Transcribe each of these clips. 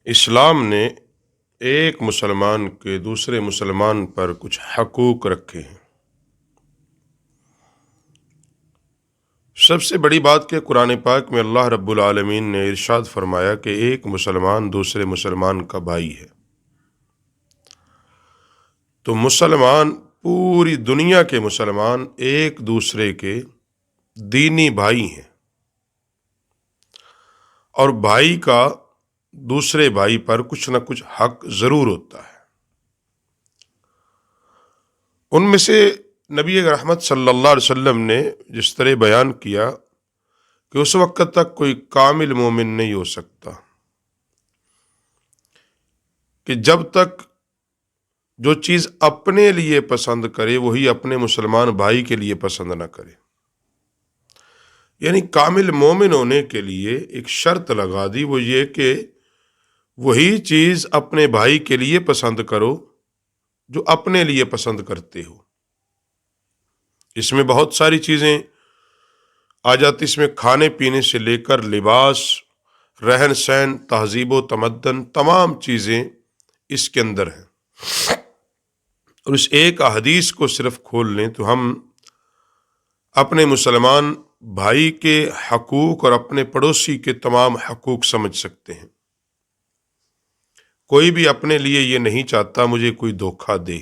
اسلام نے ایک مسلمان کے دوسرے مسلمان پر کچھ حقوق رکھے ہیں۔ سب سے بڑی بات کہ قرآن پاک میں اللہ رب العالمین نے ارشاد فرمایا کہ ایک مسلمان دوسرے مسلمان کا بھائی ہے۔ تو مسلمان، پوری دنیا کے مسلمان ایک دوسرے کے دینی بھائی ہیں، اور بھائی کا دوسرے بھائی پر کچھ نہ کچھ حق ضرور ہوتا ہے۔ ان میں سے نبی رحمت صلی اللہ علیہ وسلم نے جس طرح بیان کیا کہ اس وقت تک کوئی کامل مومن نہیں ہو سکتا کہ جب تک جو چیز اپنے لیے پسند کرے وہی اپنے مسلمان بھائی کے لیے پسند نہ کرے۔ یعنی کامل مومن ہونے کے لیے ایک شرط لگا دی، وہ یہ کہ وہی چیز اپنے بھائی کے لیے پسند کرو جو اپنے لیے پسند کرتے ہو۔ اس میں بہت ساری چیزیں آ جاتی، اس میں کھانے پینے سے لے کر لباس، رہن سہن، تہذیب و تمدن، تمام چیزیں اس کے اندر ہیں۔ اور اس ایک حدیث کو صرف کھول لیں تو ہم اپنے مسلمان بھائی کے حقوق اور اپنے پڑوسی کے تمام حقوق سمجھ سکتے ہیں۔ کوئی بھی اپنے لیے یہ نہیں چاہتا مجھے کوئی دھوکہ دے،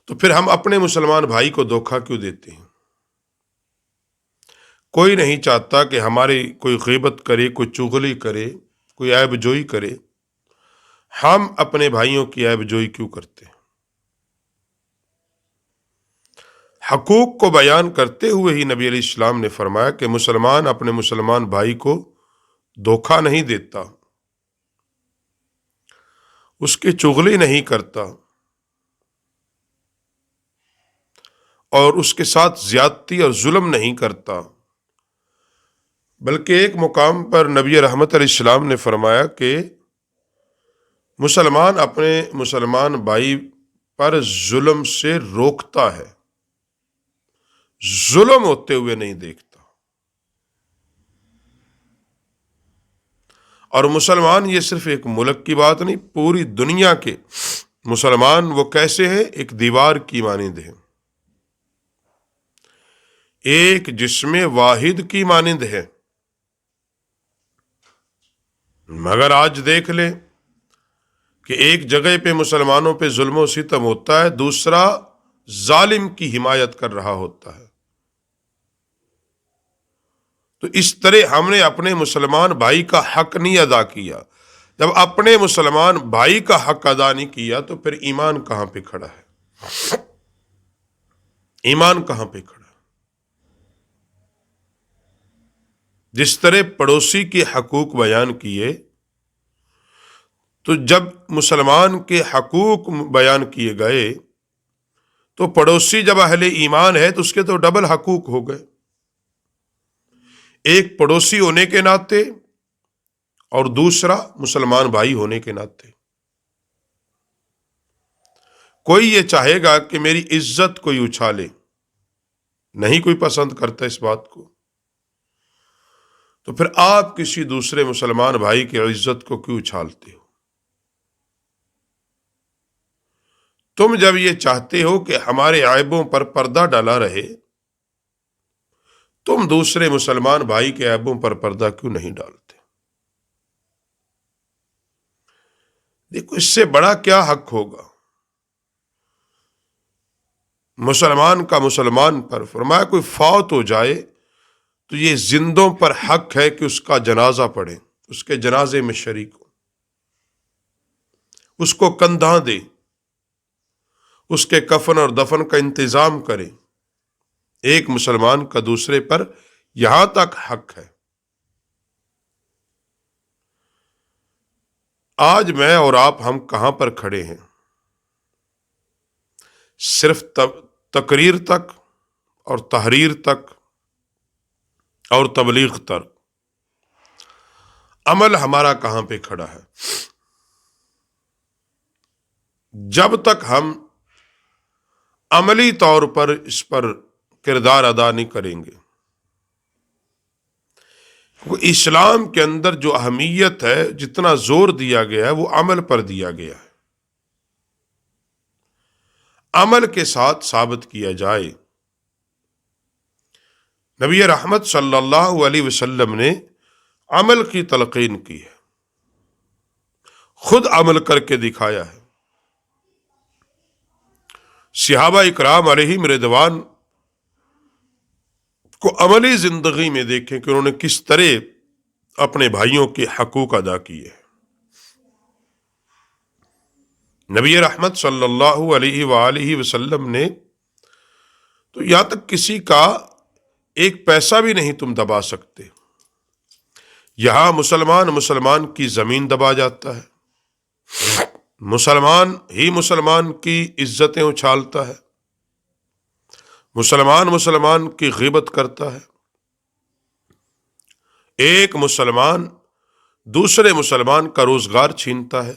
تو پھر ہم اپنے مسلمان بھائی کو دھوکہ کیوں دیتے ہیں؟ کوئی نہیں چاہتا کہ ہماری کوئی غیبت کرے، کوئی چغلی کرے، کوئی عیب جوئی کرے، ہم اپنے بھائیوں کی عیب جوئی کیوں کرتے ہیں؟ حقوق کو بیان کرتے ہوئے ہی نبی علیہ السلام نے فرمایا کہ مسلمان اپنے مسلمان بھائی کو دھوکہ نہیں دیتا، اس کی چغلی نہیں کرتا، اور اس کے ساتھ زیادتی اور ظلم نہیں کرتا، بلکہ ایک مقام پر نبی رحمت علیہ السلام نے فرمایا کہ مسلمان اپنے مسلمان بھائی پر ظلم سے روکتا ہے، ظلم ہوتے ہوئے نہیں دیکھتا۔ اور مسلمان یہ صرف ایک ملک کی بات نہیں، پوری دنیا کے مسلمان وہ کیسے ہیں؟ ایک دیوار کی مانند ہیں، ایک جسم واحد کی مانند ہے۔ مگر آج دیکھ لیں کہ ایک جگہ پہ مسلمانوں پہ ظلم و ستم ہوتا ہے، دوسرا ظالم کی حمایت کر رہا ہوتا ہے۔ تو اس طرح ہم نے اپنے مسلمان بھائی کا حق نہیں ادا کیا۔ جب اپنے مسلمان بھائی کا حق ادا نہیں کیا تو پھر ایمان کہاں پہ کھڑا ہے؟ ایمان کہاں پہ کھڑا ہے؟ جس طرح پڑوسی کے حقوق بیان کیے، تو جب مسلمان کے حقوق بیان کیے گئے تو پڑوسی جب اہل ایمان ہے تو اس کے تو ڈبل حقوق ہو گئے، ایک پڑوسی ہونے کے ناطے اور دوسرا مسلمان بھائی ہونے کے ناطے۔ کوئی یہ چاہے گا کہ میری عزت کوئی اچھالے، نہیں کوئی پسند کرتا اس بات کو، تو پھر آپ کسی دوسرے مسلمان بھائی کی عزت کو کیوں اچھالتے ہو؟ تم جب یہ چاہتے ہو کہ ہمارے عیبوں پر پردہ ڈالا رہے، تم دوسرے مسلمان بھائی کے عیبوں پر پردہ کیوں نہیں ڈالتے؟ دیکھو، اس سے بڑا کیا حق ہوگا مسلمان کا مسلمان پر؟ فرمایا کوئی فوت ہو جائے تو یہ زندوں پر حق ہے کہ اس کا جنازہ پڑھیں، اس کے جنازے میں شریک ہو، اس کو کندھا دے، اس کے کفن اور دفن کا انتظام کریں۔ ایک مسلمان کا دوسرے پر یہاں تک حق ہے۔ آج میں اور آپ ہم کہاں پر کھڑے ہیں؟ صرف تقریر تک اور تحریر تک اور تبلیغ تک، عمل ہمارا کہاں پہ کھڑا ہے؟ جب تک ہم عملی طور پر اس پر کردار ادا نہیں کریں گے، وہ اسلام کے اندر جو اہمیت ہے، جتنا زور دیا گیا ہے وہ عمل پر دیا گیا ہے، عمل کے ساتھ ثابت کیا جائے۔ نبی رحمت صلی اللہ علیہ وسلم نے عمل کی تلقین کی ہے، خود عمل کر کے دکھایا ہے۔ صحابہ اکرام علیہم رضوان کو عملی زندگی میں دیکھیں کہ انہوں نے کس طرح اپنے بھائیوں کے حقوق ادا کیے۔ نبی رحمت صلی اللہ علیہ وآلہ وسلم نے تو یہاں تک کسی کا ایک پیسہ بھی نہیں تم دبا سکتے، یہاں مسلمان کی زمین دبا جاتا ہے، مسلمان کی عزتیں اچھالتا ہے، مسلمان کی غیبت کرتا ہے، ایک مسلمان دوسرے مسلمان کا روزگار چھینتا ہے،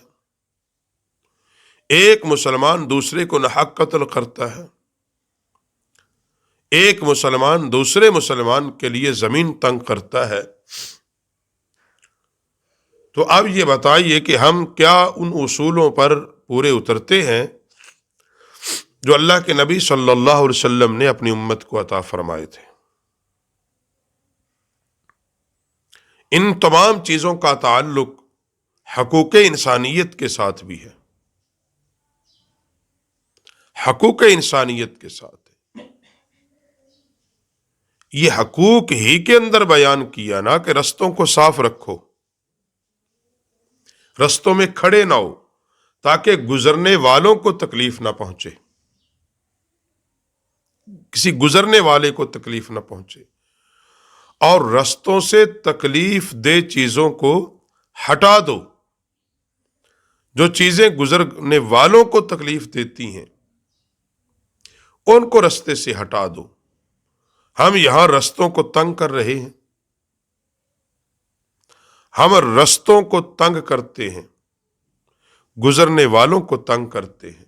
ایک مسلمان دوسرے کو ناحق قتل کرتا ہے، ایک مسلمان دوسرے مسلمان کے لیے زمین تنگ کرتا ہے۔ تو اب یہ بتائیے کہ ہم کیا ان اصولوں پر پورے اترتے ہیں جو اللہ کے نبی صلی اللہ علیہ وسلم نے اپنی امت کو عطا فرمائے تھے؟ ان تمام چیزوں کا تعلق حقوق انسانیت کے ساتھ بھی ہے، حقوق انسانیت کے ساتھ ہے۔ یہ حقوق ہی کے اندر بیان کیا نا کہ رستوں کو صاف رکھو، رستوں میں کھڑے نہ ہو تاکہ گزرنے والوں کو تکلیف نہ پہنچے، کسی گزرنے والے کو تکلیف نہ پہنچے، اور رستوں سے تکلیف دہ چیزوں کو ہٹا دو، جو چیزیں گزرنے والوں کو تکلیف دیتی ہیں ان کو رستے سے ہٹا دو۔ ہم یہاں رستوں کو تنگ کر رہے ہیں، ہم رستوں کو تنگ کرتے ہیں، گزرنے والوں کو تنگ کرتے ہیں۔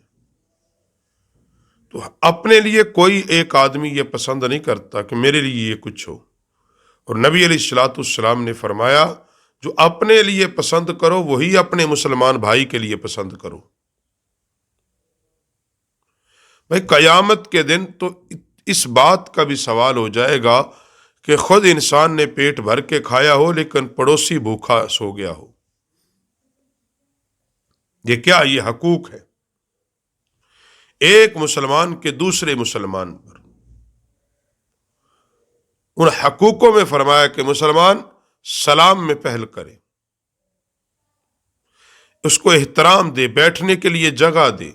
تو اپنے لیے کوئی ایک آدمی یہ پسند نہیں کرتا کہ میرے لیے یہ کچھ ہو، اور نبی علیہ الصلوۃ والسلام نے فرمایا جو اپنے لیے پسند کرو وہی اپنے مسلمان بھائی کے لیے پسند کرو۔ بھائی قیامت کے دن تو اس بات کا بھی سوال ہو جائے گا کہ خود انسان نے پیٹ بھر کے کھایا ہو لیکن پڑوسی بھوکا سو گیا ہو۔ یہ کیا؟ یہ حقوق ہے ایک مسلمان کے دوسرے مسلمان پر۔ ان حقوقوں میں فرمایا کہ مسلمان سلام میں پہل کرے، اس کو احترام دے، بیٹھنے کے لیے جگہ دے،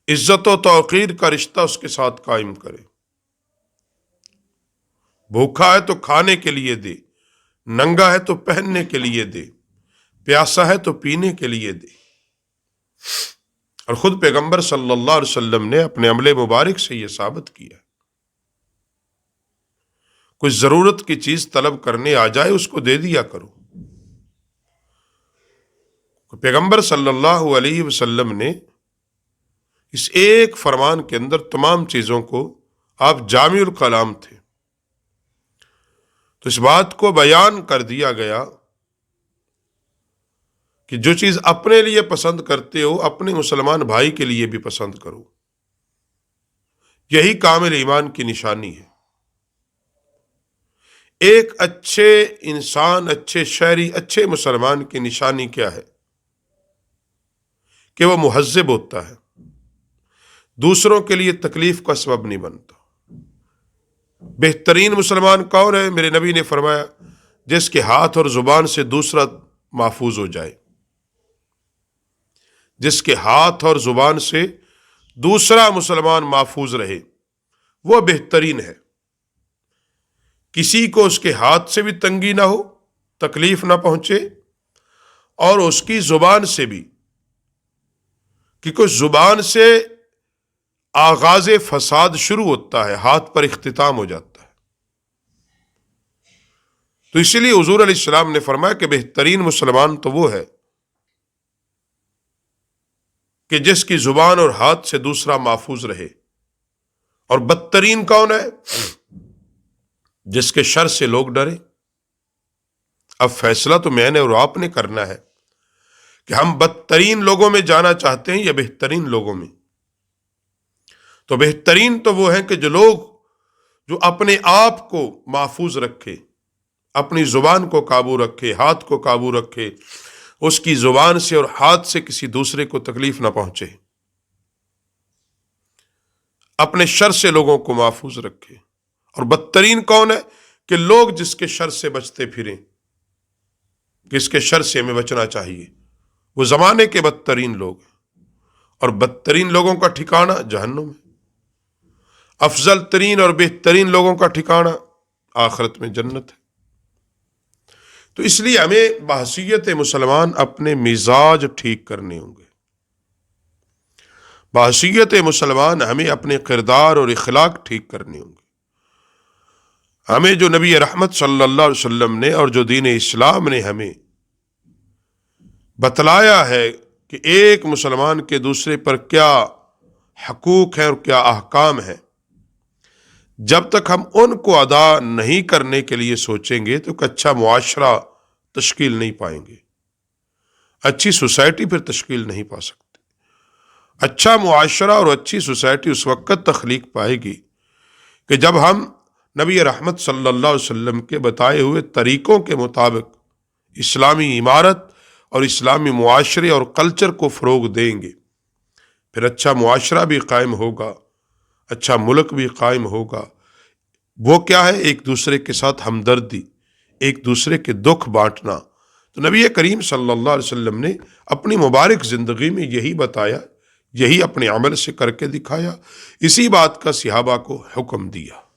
عزت و توقیر کا رشتہ اس کے ساتھ قائم کرے۔ بھوکا ہے تو کھانے کے لیے دے، ننگا ہے تو پہننے کے لیے دے، پیاسا ہے تو پینے کے لیے دے۔ اور خود پیغمبر صلی اللہ علیہ وسلم نے اپنے عمل مبارک سے یہ ثابت کیا۔ کوئی ضرورت کی چیز طلب کرنے آ جائے اس کو دے دیا کرو۔ پیغمبر صلی اللہ علیہ وسلم نے اس ایک فرمان کے اندر تمام چیزوں کو، آپ جامع الکلام تھے، تو اس بات کو بیان کر دیا گیا کہ جو چیز اپنے لیے پسند کرتے ہو اپنے مسلمان بھائی کے لیے بھی پسند کرو۔ یہی کامل ایمان کی نشانی ہے۔ ایک اچھے انسان، اچھے شہری، اچھے مسلمان کی نشانی کیا ہے؟ کہ وہ مہذب ہوتا ہے، دوسروں کے لیے تکلیف کا سبب نہیں بنتا۔ بہترین مسلمان کون ہے؟ میرے نبی نے فرمایا جس کے ہاتھ اور زبان سے دوسرا محفوظ ہو جائے، جس کے ہاتھ اور زبان سے دوسرا مسلمان محفوظ رہے وہ بہترین ہے۔ کسی کو اس کے ہاتھ سے بھی تنگی نہ ہو، تکلیف نہ پہنچے، اور اس کی زبان سے بھی، کیونکہ زبان سے آغاز فساد شروع ہوتا ہے، ہاتھ پر اختتام ہو جاتا ہے۔ تو اسی لیے حضور علیہ السلام نے فرمایا کہ بہترین مسلمان تو وہ ہے کہ جس کی زبان اور ہاتھ سے دوسرا محفوظ رہے، اور بدترین کون ہے؟ جس کے شر سے لوگ ڈرے۔ اب فیصلہ تو میں نے اور آپ نے کرنا ہے کہ ہم بدترین لوگوں میں جانا چاہتے ہیں یا بہترین لوگوں میں۔ تو بہترین تو وہ ہیں کہ جو اپنے آپ کو محفوظ رکھے، اپنی زبان کو قابو رکھے، ہاتھ کو قابو رکھے، اس کی زبان سے اور ہاتھ سے کسی دوسرے کو تکلیف نہ پہنچے، اپنے شر سے لوگوں کو محفوظ رکھے۔ اور بدترین کون ہے؟ کہ لوگ جس کے شر سے بچتے پھریں، کس کے شر سے ہمیں بچنا چاہیے، وہ زمانے کے بدترین لوگ ہیں۔ اور بدترین لوگوں کا ٹھکانہ جہنم ہے، افضل ترین اور بہترین لوگوں کا ٹھکانہ آخرت میں جنت ہے۔ تو اس لیے ہمیں بحیثیت مسلمان اپنے مزاج ٹھیک کرنے ہوں گے۔ بحیثیت مسلمان ہمیں اپنے کردار اور اخلاق ٹھیک کرنے ہوں گے۔ ہمیں جو نبی رحمت صلی اللہ علیہ وسلم نے اور جو دین اسلام نے ہمیں بتلایا ہے کہ ایک مسلمان کے دوسرے پر کیا حقوق ہیں اور کیا احکام ہیں، جب تک ہم ان کو ادا نہیں کرنے کے لیے سوچیں گے تو ایک اچھا معاشرہ تشکیل نہیں پائیں گے، اچھی سوسائٹی پھر تشکیل نہیں پا سکتے۔ اچھا معاشرہ اور اچھی سوسائٹی اس وقت تخلیق پائے گی کہ جب ہم نبی رحمت صلی اللہ علیہ وسلم کے بتائے ہوئے طریقوں کے مطابق اسلامی عمارت اور اسلامی معاشرے اور کلچر کو فروغ دیں گے، پھر اچھا معاشرہ بھی قائم ہوگا، اچھا ملک بھی قائم ہوگا۔ وہ کیا ہے؟ ایک دوسرے کے ساتھ ہمدردی، ایک دوسرے کے دکھ بانٹنا۔ تو نبی کریم صلی اللہ علیہ وسلم نے اپنی مبارک زندگی میں یہی بتایا، یہی اپنے عمل سے کر کے دکھایا، اسی بات کا صحابہ کو حکم دیا۔